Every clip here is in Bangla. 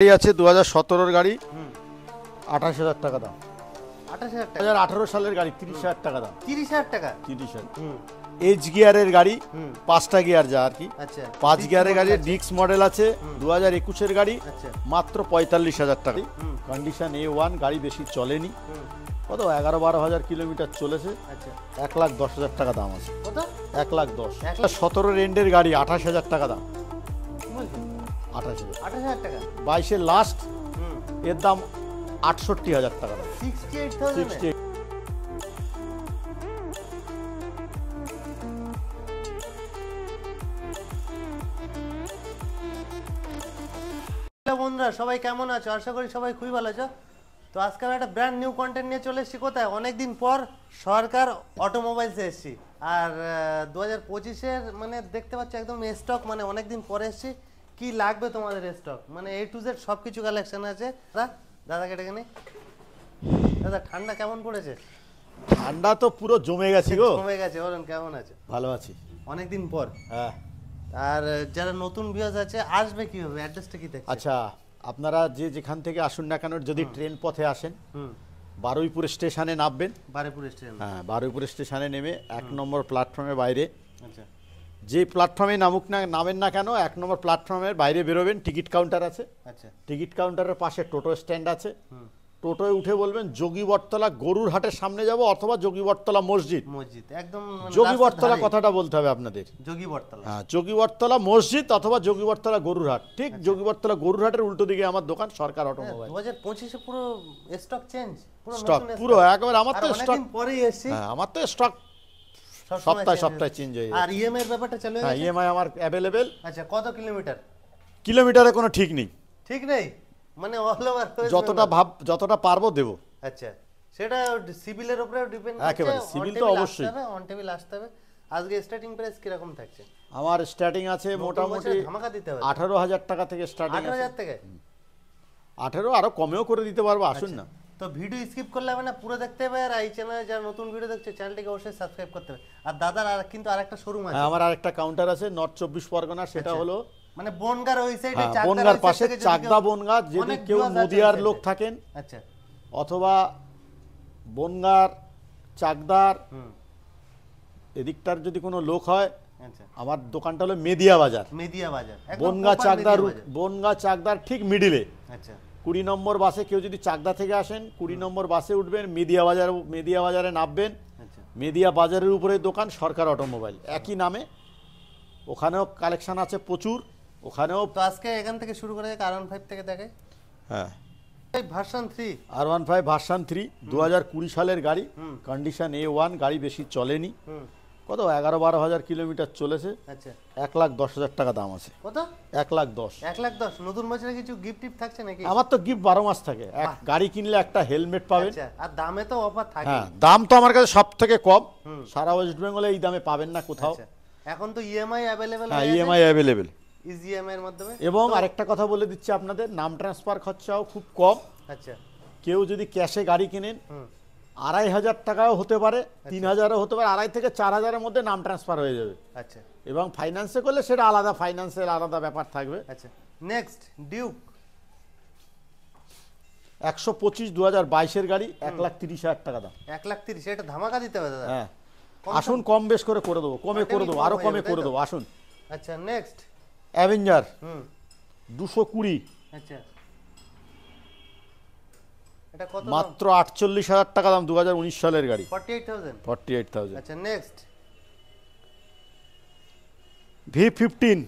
গাড়ি আছে 2017 গাড়ি 28,000 টাকা দাম। 28,000 টাকা 2018 সালের গাড়ি 30,000 টাকা দাম। 30,000 টাকা 30,000 এইচ গিয়ারের গাড়ি, 5টা গিয়ার যা আর কি। আচ্ছা 5 গিয়ারের গাড়ি ডিক্স মডেল আছে 2021 এর গাড়ি, আচ্ছা মাত্র 45,000 টাকা। কন্ডিশন A1, গাড়ি বেশি চলেনি, কত 11-12 কিলোমিটার চলেছে। আচ্ছা 1,10,000 টাকা দাম আছে। কত 1,10,000। 17 রেন্ডের গাড়ি 28,000 টাকা দাম। কি বলছেন 28,000। 28,000 টাকা 22 এর লাস্ট, এর দাম 68,000 টাকা দাম। 68,000 68। হ্যালো বন্ধুরা, সবাই কেমন আছো? আশা করি সবাই খুবই ভালো আছো। তো আজকে আমি একটা ব্র্যান্ড নিউ কন্টেন্ট নিয়ে চলে এসেছি। কোথায়? অনেকদিন পর সরকার অটোমোবাইলসে এসেছি। আর 2025-এর মানে দেখতে পাচ্ছ একদম স্টক, মানে অনেকদিন পরে এসেছি। কি লাগবে তোমাদের স্টক, মানে A to Z সব কিছু কালেকশন আছে। দাদা কেটে কেনে দাদা, ঠান্ডা কেমন পড়েছে? ঠান্ডা তো পুরো জমে গেছে গো। কমে গেছে। বলুন কেমন আছে? ভালো আছি অনেকদিন পর। হ্যাঁ। আর যারা নতুন ভিউয়ার্স আছে আসবে কিভাবে? অ্যাড্রেসটা কি দেখছেন? আচ্ছা, আপনারা যে যেখান থেকে আসুন না কেন, যদি ট্রেন পথে আসেন, বারুইপুর স্টেশনে নামবেন। বারুইপুর স্টেশন? হ্যাঁ, বারুইপুর স্টেশনে নেমে 1 নম্বর প্ল্যাটফর্মের বাইরে, আচ্ছা যে প্ল্যাটফর্মে নামেন না কেন, 1 নম্বর প্ল্যাটফর্মের বাইরে বেরোবেন, টিকিট কাউন্টার আছে। আচ্ছা টিকিট কাউন্টারের পাশে টোটো স্ট্যান্ড আছে। টোটোয় উঠে বলবেন যোগীবরতলা গরুর হাটের সামনে যাব, অথবা যোগীবরতলা মসজিদ। মসজিদ একদম মানে যোগীবরতলা রাস্তার ধারে। কথাটা বলতে হবে আপনাদের। যোগীবরতলা। হ্যাঁ, যোগীবরতলা মসজিদ অথবা যোগীবরতলা গরুর হাট। ঠিক যোগীবরতলা গরুর হাটের উল্টো দিকে আমার দোকান, সরকার অটোমোবাইল। 2025-এ পুরো স্টক চেঞ্জ, পুরো স্টক নতুন পুরো stock। একবার আমার আর তো স্টক, অনেকদিন পরেই এসেছি। হ্যাঁ আমার তো স্টক সবসময় সপ্তাহে change সপ্তাহে হচ্ছে। চেঞ্জ হয়ে আর যায়। ইএমআই এর ব্যাপারটা চালু হয়ে হ্যাঁ, গেছে? ইএমআই আমার অ্যাভেলেবেল। আচ্ছা কত কিলোমিটার? কিলোমিটারে কোনো ঠিক নেই, ঠিক নেই, মানে অল ওভার যতটা পারবো দেবো। আচ্ছা, সেটা সিভিলের উপরে ডিপেন্ড করছে। একেবারে, সিভিল তো অবশ্যই। অন টেবিল আসতে হবে। আজকে স্টার্টিং প্রাইস কি রকম থাকছে? আমার স্টার্টিং আছে নতুন মোটামুটি বছরে ধামাকা দিতে হবে। 18,000 টাকা থেকে স্টার্টিং আছে। 18,000 থেকে? 18 আরো কমেও করে দিতে পারবো, আসুন না। তো ভিডিও স্কিপ করলে হবে না, পুরো দেখতে হবে। আর এই চ্যানেলে যারা নতুন ভিডিও দেখছে, চ্যানেলটিকে অবশ্যই সাবস্ক্রাইব করতে হবে। আর দাদার কিন্তু আরেকটা শোরুম আছে। হ্যাঁ, আমার আরেকটা কাউন্টার আছে নর্থ 24 পরগনা, সেটা আচ্ছা। হলো মানে বনগার ওই সাইডে, হ্যাঁ, চাকদার বনগার ওই পাশে, side থেকে যদি চাকদা কেউ- বনগা। যদি অনেক কেউ viewers আছে নদিয়ার ওই লোক side-এ। থাকেন, আচ্ছা অথবা বনগার, চাকদার এদিকটার যদি কোনো লোক হয়, আচ্ছা। আমার দোকানটা হলো মেদিয়া বাজার। মেদিয়া বাজার, একদম বনগা proper চাকদা মেদিয়া রুট, বাজার। বনগা চাকদার ঠিক মিডিলে। আচ্ছা 20 নম্বর বাসে কেউ যদি চাকদা থেকে আসেন, 20 নম্বর বাসে উঠবেন, মেদিয়া বাজারে নামবেন। আচ্ছা মেদিয়া বাজারের উপরে দোকান সরকার অটোমোবাইল, একই নামে। ওখানেও কালেকশন আছে প্রচুর, ওখানেও। তো আজকে এখান থেকে শুরু করে R15 থেকে দেখাই। হ্যাঁ, এই ভার্সন 3 R15 ভার্সন 3 2020 সালের গাড়ি, কন্ডিশন A1, গাড়ি বেশি চলেনি, কত 11-12 কিলোমিটার চলেছে। আচ্ছা 1,10,000 টাকা দাম আছে। কত? 1,10,000। 1,10,000। নতুন বছরে কিছু গিফট টিপ থাকছে নাকি? আমার তো গিফট 12 মাস থাকে। এক গাড়ি কিনলে একটা হেলমেট পাবেন। আচ্ছা, আর দামে তো অফার থাকে। হ্যাঁ, দাম তো আমার কাছে সব থেকে কম, সারা ওয়েস্ট বেঙ্গলে এই দামে পাবেন না কোথাও। আচ্ছা, এখন তো ইএমআই अवेलेबल হ্যাঁ, ইএমআই অ্যাভেলেবেল। ইজি ইএমআই এর মাধ্যমে। এবং আরেকটা কথা বলে দিচ্ছি আপনাদের, নাম ট্রান্সফার খরচাও খুব কম। আচ্ছা কেউ যদি ক্যাশে গাড়ি কিনেন, 2,500 টাকাও হতে পারে, 3,000ও হতে পারে, 2,500 থেকে 4,000-এর মধ্যে নাম ট্রান্সফার হয়ে যাবে। আচ্ছা এবং ফাইন্যান্সে করলে সেটা আলাদা, ফাইন্যান্সের আলাদা ব্যাপার থাকবে। আচ্ছা নেক্সট ডিউক 125 2022-এর গাড়ি, 1,30,000 টাকা দাম। 1,30,000, এটা ধামাকা দিতে হবে দাদা। হ্যাঁ, আসুন, কম বেশ করে দেবো, কমে করে দেবো, আরো কমে করে দেবো, আসুন। আচ্ছা নেক্সট অ্যাভেঞ্জার 220, আচ্ছা এটা কত দাম? মাত্র 48,000 টাকা দাম, 2019 সালের গাড়ি। 48,000। 48,000। আচ্ছা নেক্সট V15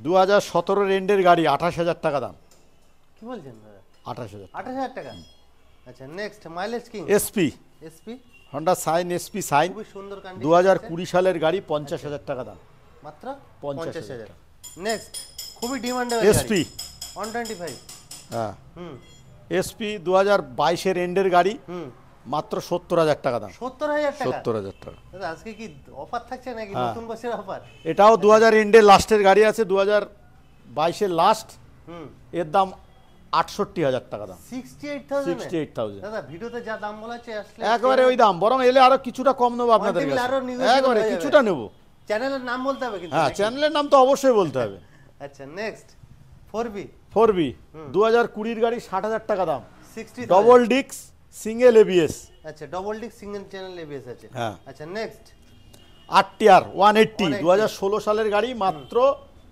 2017 রেন্ডের গাড়ি, 28,000 টাকা দাম। কি বলছেন দাদা? 28,000। 28,000 টাকা। আচ্ছা next mileage king SP SP, Honda Shine, SP Shine, খুবই সুন্দর কন্ডিশন। 2020 সালের গাড়ি, 50,000 টাকা দাম। মাত্র 50,000। নেক্সট খুবই ডিমান্ডেবল এসপি 125। হ্যাঁ, হুম এসপি 2022-এর এন্ডের গাড়ি, মাত্র 70,000 টাকা দাম। 70,000 টাকা। 70,000 টাকা। দাদা আজকে কি অফার থাকছে নাকি? নতুন বছরের অফার? এটাও 2000 এন্ডের লাস্টের গাড়ি আছে, 2022-এর লাস্ট, এর দাম 68,000 টাকা দাম। 68,000। 68,000। দাদা ভিডিওতে যা দাম বলা হচ্ছে আসলে একবারে ওই দাম, বরং এলে আরো কিছুটা কম নেবো আপনাদের On table কাছে, আরো negotiable একবারে হয়ে যাবে। কিছুটা নেবো। চ্যানেলের নাম বলতে হবে কিন্তু। হ্যাঁ, নাকি? চ্যানেলের নাম তো অবশ্যই বলতে হবে। আচ্ছা নেক্সট 4B 4B 2020 গাড়ি 60,000 টাকা দাম, 60 ডবল ডিক্স সিঙ্গেল এবিএস, আচ্ছা double disc single channel ABS আছে। হ্যাঁ। আচ্ছা নেক্সট 8TR 180 180 2016 সালের গাড়ি, মাত্র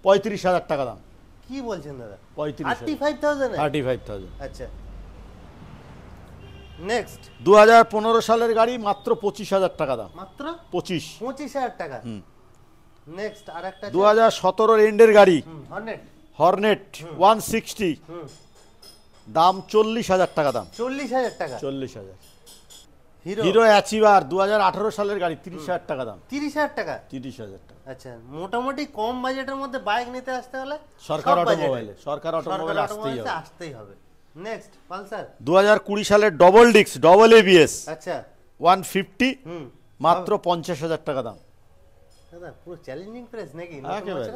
35,000 টাকা দাম, কি বলছেন দাদা? 35,000 35,000 35,000। আচ্ছা নেক্সট 2015 সালের গাড়ি, মাত্র 25,000 টাকা দাম, মাত্র 25,000 25,000 টাকা। নেক্সট আরেকটা 2017 এন্ডের গাড়ি, হর্নেট হর্নেট 160 দাম 40,000 টাকা দাম, 40,000 টাকা। 40,000। হিরো হিরো অ্যাচিভার 2018 সালের গাড়ি, 30,000 টাকা দাম, 30,000 টাকা। 30,000 টাকা। আচ্ছা মোটামুটি কম বাজেটের মধ্যে বাইক নিতে আসতে হলে সরকার সব অটোমোবাইলে, বাজেটে। সরকার অটোমোবাইলে সরকার আসতেই অটোমোবাইলসে হবে। আসতেই হবে। নেক্সট পালসার 2020 সালের ডবল ডিক্স ডবল এবিএস আচ্ছা 150 হুম মাত্র 50,000 টাকা দাম। দাদা পুরো চ্যালেঞ্জিং প্রাইস নাকি? একেবারে।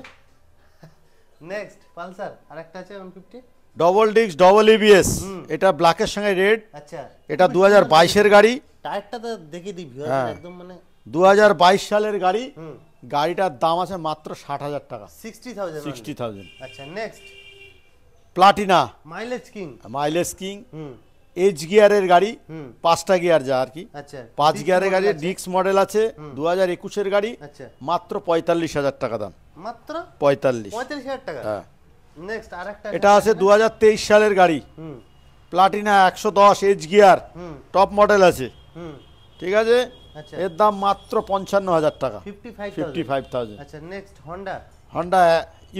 নেক্সট পালসার আরেকটা আছে 150 ডবল ডিক্স ডবল এবিএস, এটা ব্ল্যাকের সঙ্গে রেড, আচ্ছা এটা 2022 এর গাড়ি, টায়ারটা তো দেখে দিই ভিউয়ার হ্যাঁ। একদম মানে 2022 সালের গাড়ি, হুম গাড়িটার দাম আছে মাত্র 60,000 টাকা, 60,000 60,000। আচ্ছা next Platina mileage king mileage king হুম এইচ গিয়ারের গাড়ি, হুম 5টা গিয়ার যা আর কি, আচ্ছা 5 Disc গিয়ারের গাড়ি, model আছে। ডিক্স মডেল আছে, 2021 এর গাড়ি, আচ্ছা মাত্র 45,000 টাকা দাম, মাত্র 45। 35,000 টাকা। হ্যাঁ। নেক্সট আরেকটা এটা আছে 2023 সালের গাড়ি, হুম প্লাটিনা 110 এইচ গিয়ার, হুম টপ মডেল আছে, হুম ঠিক আছে, আচ্ছা এর দাম মাত্র 55,000 টাকা, 55,000 55,000। আচ্ছা নেক্সট হন্ডা হন্ডা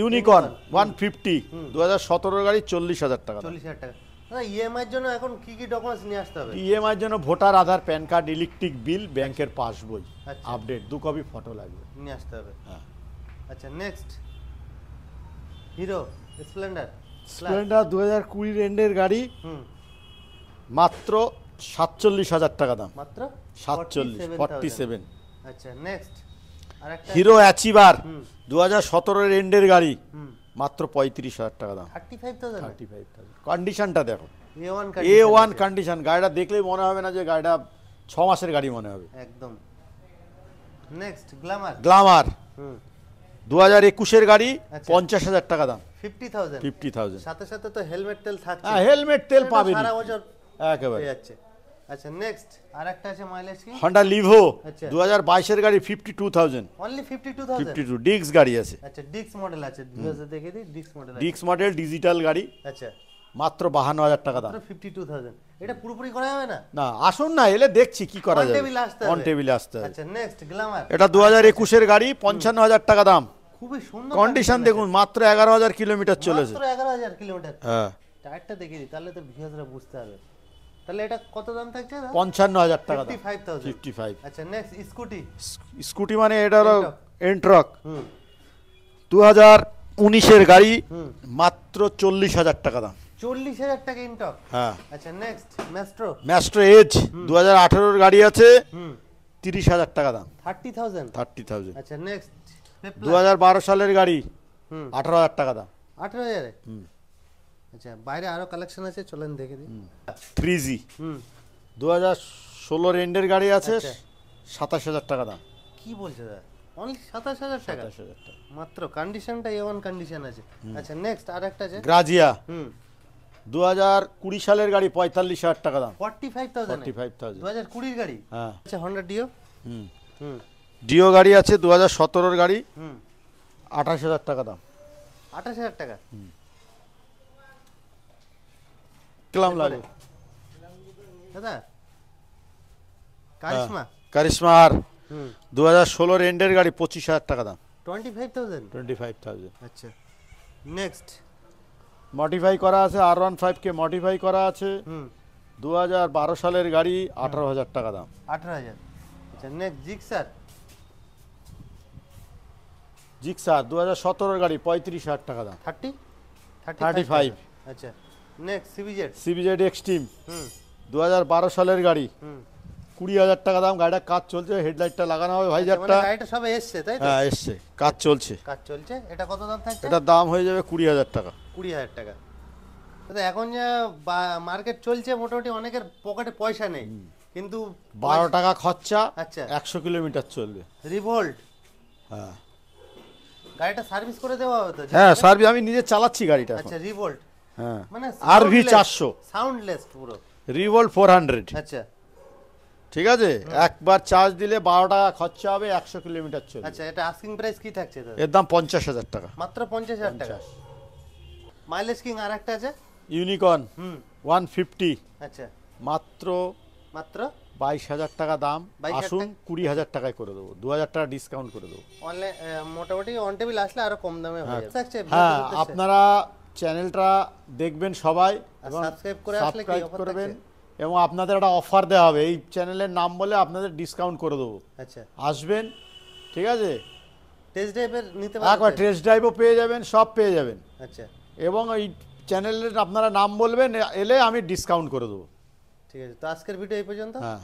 ইউনিকর্ন 150 2017 গাড়ি, 40,000 টাকা। 40,000 টাকা। দাদা ইএমআই এর জন্য এখন কি কি ডকুমেন্টস নিয়ে আসতে হবে? ইএমআই জন্য ভোটার আধার, প্যান কার্ড, ইলেকট্রিক বিল, ব্যাংকের পাসবই আচ্ছা। আপডেট, 2 কপি ফটো লাগবে। নিয়ে আসতে হবে। হ্যাঁ। আচ্ছা নেক্সট হিরো স্প্লেন্ডার স্প্লেন্ডার 2020 এন্ডের গাড়ি, হুম মাত্র 47,000 টাকা দাম, মাত্র 47। আচ্ছা নেক্সট আরেকটা হিরো অ্যাচিভার হুম 2017 এন্ডের গাড়ি, হুম মাত্র 35,000 টাকা দাম, 35,000 35,000। কন্ডিশনটা দেখো, A1 A1 কন্ডিশন, গাড়িটা দেখলেই মনে হবে না যে গাড়িটা 6 মাসের গাড়ি মনে হবে। একদম। নেক্সট গ্ল্যামার গ্লামার হুম 2021 এর গাড়ি, আচ্ছা। 50,000 টাকা দাম, 50,000 50,000। সাথে সাথে তো হেলমেট তেল থাকছে। হ্যাঁ, হেলমেট তেল সেটা পাবেন সারা বছর একেবারে। পেয়ে যাচ্ছে। আচ্ছা নেক্সট আরেকটা আছে মাইলেজ কি হন্ডা লিভো আচ্ছা। 2022 এর গাড়ি, 52,000, অনলি 52,000 52 ডিক্স গাড়ি আছে, আচ্ছা ডিক্স মডেল আছে ভিউয়ার্সে দেখে দিই ডিক্স মডেল আছে ডিক্স মডেল ডিজিটাল গাড়ি, আচ্ছা মাত্র 52,000 টাকা দাম। মাত্র 52,000 এটা পুরোপুরি করা যাবে না? না, আসুন না, এলে দেখছি কি করা On যাবে, table আসতে হবে। অন টেবিলে আসতে হবে। আচ্ছা নেক্সট গ্ল্যামার এটা 2021 এর গাড়ি, 55,000 টাকা দাম, খুবই সুন্দর কন্ডিশন দেখুন, মাত্র 11,000 কিলোমিটার চলেছে। মাত্র 11,000 কিলোমিটার হ্যাঁ, টায়ারটা দেখে দিই তাহলে তো ভিউয়ার্সরা বুঝতে হবে। তাহলে এটা কত দাম থাকছে দাদা? 55,000 টাকা দাম, 55,000 55। আচ্ছা নেক্সট স্কুটি স্কুটি মানে এটা হলো Entrock। এন্ট্রক, হুম 2019 এর গাড়ি, হুম মাত্র 40,000 টাকা দাম। 40,000 টাকা ইনটক। হ্যাঁ, আচ্ছা নেক্সট ম্যাস্ট্রো ম্যাস্ট্রো এজ 2018 এর গাড়ি আছে, হুম 30,000 টাকা দাম, 30,000 30,000। আচ্ছা নেক্সট 2012 সালের গাড়ি, হুম 18,000 টাকা দাম। 18,000 আচ্ছা বাইরে আরো কালেকশন আছে চলেন দেখে দিই 3G হুম 2016 এন্ডের গাড়ি আছে, আচ্ছা। 27,000 টাকা দাম, কি বলছে দাদা অনলি 27,000 টাকা 27,000 টাকা। মাত্র কন্ডিশনটা A1 কন্ডিশন আছে আচ্ছা নেক্সট আরেকটা আছে গ্রাজিয়া হুম 2020 সালের গাড়ি, 45,000 টাকা দাম, 45,000 45,000। 2020 এর গাড়ি হ্যাঁ, আচ্ছা হন্ডা ডিও হুম হুম ডিও গাড়ি আছে 2017 এর গাড়ি, হুম 28,000 টাকা দাম। 28,000 টাকা কিরম লাগে? দাদা কারিশমা কারিশমা আর হুম 2016 এন্ডের গাড়ি, 25,000 টাকা দাম, 25,000 25,000। আচ্ছা নেক্সট মডিফাই করা আছে, R15 কে মডিফাই করা আছে, হুম 2012 সালের গাড়ি, 18,000 টাকা দাম। 18,000 আচ্ছা নেক্সট জিক্সার জিক্সার 2017 এর গাড়ি, 35,000 টাকা দাম, 30 35 আচ্ছা নেক্সট সিবিজেড সিবিজেড এক্সট্রিম হুম 2012 সালের গাড়ি, হুম 20,000 টাকা দাম। গাড়িটা কাজ চলছে, হেডলাইটটা লাগানো হবে, মানে ভাইজারটা গাড়িটা সবে এসছে তাই তো হ্যাঁ এসছে, কাজ চলছে। কাজ চলছে এটা কত দাম থাকছে এটার দাম হয়ে যাবে 20,000 টাকা। 20,000 টাকা দাদা এখন যা মার্কেট চলছে মোটামুটি অনেকের পকেটে পয়সা নেই কিন্তু 12 টাকা খরচা, আচ্ছা 100 কিলোমিটার চলবে। রিভোল্ট হ্যাঁ গাড়িটা সার্ভিস করে দেওয়া হবে তো? হ্যাঁ সার্ভিস, আমি নিজে চালাচ্ছি গাড়িটা এখন। আচ্ছা রিভোল্ট, হ্যাঁ মানে RV 400, সাউন্ডলেস পুরো। রিভোল্ট 400। আচ্ছা ঠিক আছে, একবার চার্জ দিলে 12 টাকা খরচা হবে, 100 কিলোমিটার চলবে। আচ্ছা, এটা আস্কিং প্রাইস কি থাকছে তো? এর দাম 50,000 টাকা। মাত্র 50,000 টাকা। মাইলেজ কিং আর একটা আছে ইউনিকর্ন 150, আচ্ছা মাত্র মাত্র 22,000 টাকা দাম। 22,000 আসুন 20,000 টাকায় করে দেবো, 2,000 টাকা ডিসকাউন্ট করে দেবো। অনলাইন মোটামুটি অন টেবিল আসলে আরো কম দামে হয়ে যাচ্ছে। হ্যাঁ আপনারা চ্যানেলটা দেখবেন সবাই এবং সাবস্ক্রাইব করে আসলে কি সাবস্ক্রাইব অফার করবেন, থাকছে? এবং আপনাদের একটা অফার দেওয়া হবে, এই চ্যানেলের নাম বলে আপনাদের ডিসকাউন্ট করে দেবো। আচ্ছা, আসবেন, ঠিক আছে, টেস্ট ড্রাইভের নিতে একবার পারবেন? টেস্ট ড্রাইভও পেয়ে যাবেন, সব পেয়ে যাবেন। আচ্ছা এবং এই চ্যানেলের আপনারা নাম বলবেন, এলে আমি ডিসকাউন্ট করে দেবো। ঠিক আছে, তো আজকের ভিডিও এই পর্যন্ত। হ্যাঁ।